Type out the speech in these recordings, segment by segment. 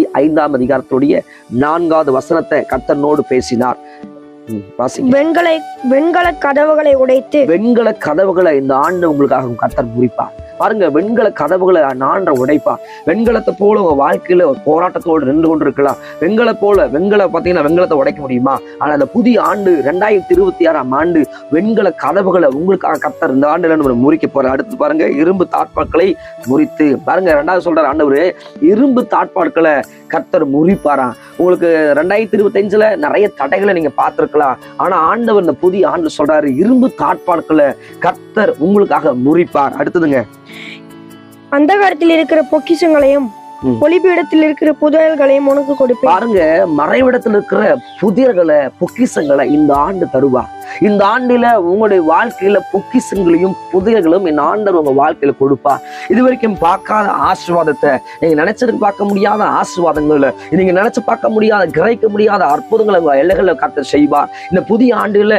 55ஆம் அதிகாரத்துடைய 4வது வசனத்தை கர்த்தனோடு பேசினார். வெண்கல கதவுகளை உடைத்து வெண்கல கதவுகளை இந்த ஆண்டு உங்களுக்காக கர்த்தர் முறிப்பார். பாருங்க, வெண்கல கதவுகளை ஆண்ட உடைப்பார். வெண்கலத்தை போல உங்க வாழ்க்கையில ஒரு போராட்டத்தோடு நின்று கொண்டு இருக்கலாம். வெண்கலத்தை உடைக்க முடியுமா? ஆனா அந்த புதிய ஆண்டு 2026ஆம் ஆண்டு வெண்கல கதவுகளை உங்களுக்காக கர்த்தர் இந்த ஆண்டுல நம்ம முறிக்க போற. அடுத்து பாருங்க, இரும்பு தாட்பாட்களை முறித்து. பாருங்க, 2வது சொல்றாரு ஆண்டவரு, இரும்பு தாட்பாட்களை கர்த்தர் முறிப்பாராம். உங்களுக்கு 2025ல நிறைய தடைகளை நீங்க பார்த்திருக்கலாம். ஆனா ஆண்டவர் இந்த புதிய ஆண்டு சொல்றாரு, இரும்பு தாட்பாட்களை கர்த்தர் உங்களுக்காக முறிப்பார். அடுத்ததுங்க, அந்தகாரத்தில் இருக்கிற பொக்கிஷங்களையும் ஒளிபீடத்தில் இருக்கிற புதையல்களையும் உனக்கு கொடுப்பேன். பாருங்க, மறைவிடத்தில் இருக்கிற புதியர்களை பொக்கிஷங்களை இந்த ஆண்டு தருவார். இந்த ஆண்டுல உங்களுடைய வாழ்க்கையில பொக்கிஷங்களையும் புதியர்களும் இந்த ஆண்டவர் உங்க வாழ்க்கையில கொடுப்பார். இது வரைக்கும் பார்க்காத ஆசீர்வாதத்தை, நீங்க நினைச்சதுக்கு பார்க்க முடியாத ஆசீர்வாதங்களை, நீங்க நினைச்சு பார்க்க முடியாத, கிரகிக்க முடியாத அற்புதங்களை உங்க எல்லைகளை கர்த்தர் செய்வார். இந்த புதிய ஆண்டுல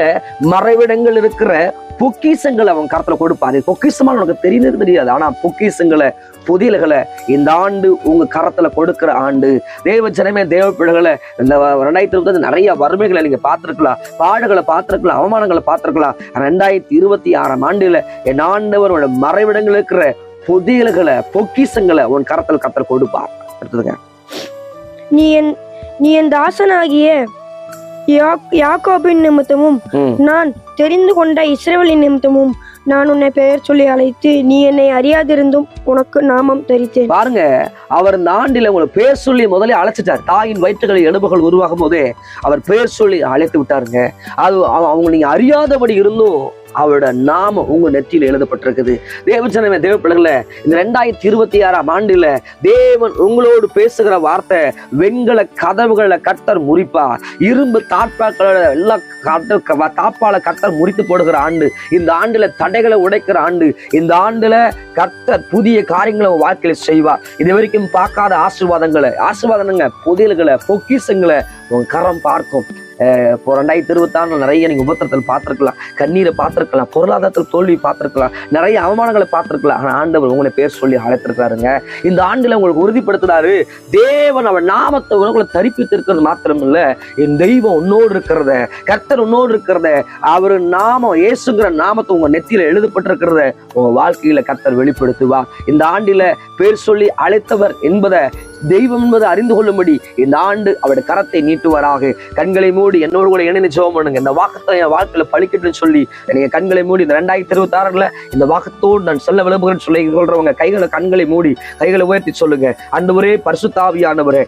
மறைவிடங்கள் இருக்கிற பொக்கிஷங்களை அவன் கருத்துல கொடுப்பாரு. பொக்கிஷமா உனக்கு தெரியாது, ஆனா பொக்கிஷங்களை, புதியல்களை இந்த ஆண்டு உங்க கரத்துல கொடுக்கிற ஆண்டு. தேவ ஜனமே, தேவ பிள்ளைகளை, இந்த 2020 நிறைய வறுமைகளை நீங்க பார்த்திருக்கலாம், பாடுகளை பார்த்திருக்கலாம், அவமானங்களை பார்த்திருக்கலாம். 2026ஆம் ஆண்டுல என் ஆண்டவரோட மறைவிடங்கள் இருக்கிற புதியல்களை, பொக்கிஷங்களை உன் கரத்துல கர்த்தர் கொடுப்பார். அடுத்ததுங்க, நீ என் தாசனாகிய யாக்கோபின் நிமித்தமும் நான் தெரிந்து கொண்ட இஸ்ரவேலின் நிமித்தமும் நான் உன்னை பெயர் சொல்லி அழைத்து நீ என்னை அறியாதிருந்தும் உனக்கு நாமம் தரித்தேன். பாருங்க, அவர் இந்த ஆண்டில உங்களை பேர் சொல்லி முதலே அழைச்சிட்டார். தாயின் வயிற்றுகளில் எலும்புகள் உருவாகும் போதே அவர் பேர் சொல்லி அழைத்து விட்டாருங்க. அது அவங்க நீங்க அறியாதபடி இருந்தும் அவரோட நாமம் உங்க நெற்றியில் எழுதப்பட்டிருக்குது. தேவஜனமே, தேவ பிள்ளைகள, இந்த 2026ஆம் ஆண்டுல தேவன் உங்களோடு பேசுகிற வார்த்தை, வெண்கல கதவுகளை கர்த்தர் முறிப்பார். இரும்பு தாட்பாக்களோட எல்லா தாப்பால கர்த்தர் முறித்து போடுகிற ஆண்டு. இந்த ஆண்டுல தடைகளை உடைக்கிற ஆண்டு. இந்த ஆண்டுல கர்த்தர் புதிய காரியங்களை வாழ்க்கையில செய்வார். இது வரைக்கும் பார்க்காத ஆசீர்வாதங்களை, புதியல்களை, பொக்கிஷங்களை உங்க கரம் பார்க்கும். இப்போ 2026 நிறைய நீங்க உபத்திரத்தில் பார்த்திருக்கலாம், கண்ணீரை பார்த்திருக்கலாம், பொருளாதாரத்தில் தோல்வி பார்த்திருக்கலாம், நிறைய அவமானங்களை பார்த்திருக்கலாம். ஆனா ஆண்டவர் உங்களை பேர் சொல்லி அழைத்திருக்காருங்க. இந்த ஆண்டுல உங்களுக்கு உறுதிப்படுத்துறாரு, தேவன் அவர் நாமத்தை உங்களை தரிப்பித்து இருக்கிறது மாத்திரம் இல்ல, என் தெய்வம் உன்னோடு இருக்கிறத, கர்த்தர் உன்னோடு இருக்கிறத, அவரு நாமம், இயேசுங்கிற நாமத்தை உங்க நெத்தியில எழுதப்பட்டிருக்கிறத உங்க வாழ்க்கையில கர்த்தர் வெளிப்படுத்துவார். இந்த ஆண்டில பேர் சொல்லி அழைத்தவர் என்பதை, தெய்வம் என்பதை அறிந்து கொள்ளும்படி இந்த ஆண்டு அவருடைய கரத்தை நீட்டுவாராக. கண்களை மூடி என்னோடு கூட இணைந்து ஜெபம் பண்ணுங்க. இந்த வாக்கத்தை என் வாழ்க்கையில பழிக்கட்டுன்னு சொல்லி நீங்க கண்களை மூடி இந்த 2026ல இந்த வாக்கத்தோடு நான் சொல்ல விரும்புகிறேன்னு சொல்லி சொல்றவங்க கண்களை மூடி கைகளை உயர்த்தி சொல்லுங்க. ஆண்டவரே, பரிசுத்த ஆவியானவரே,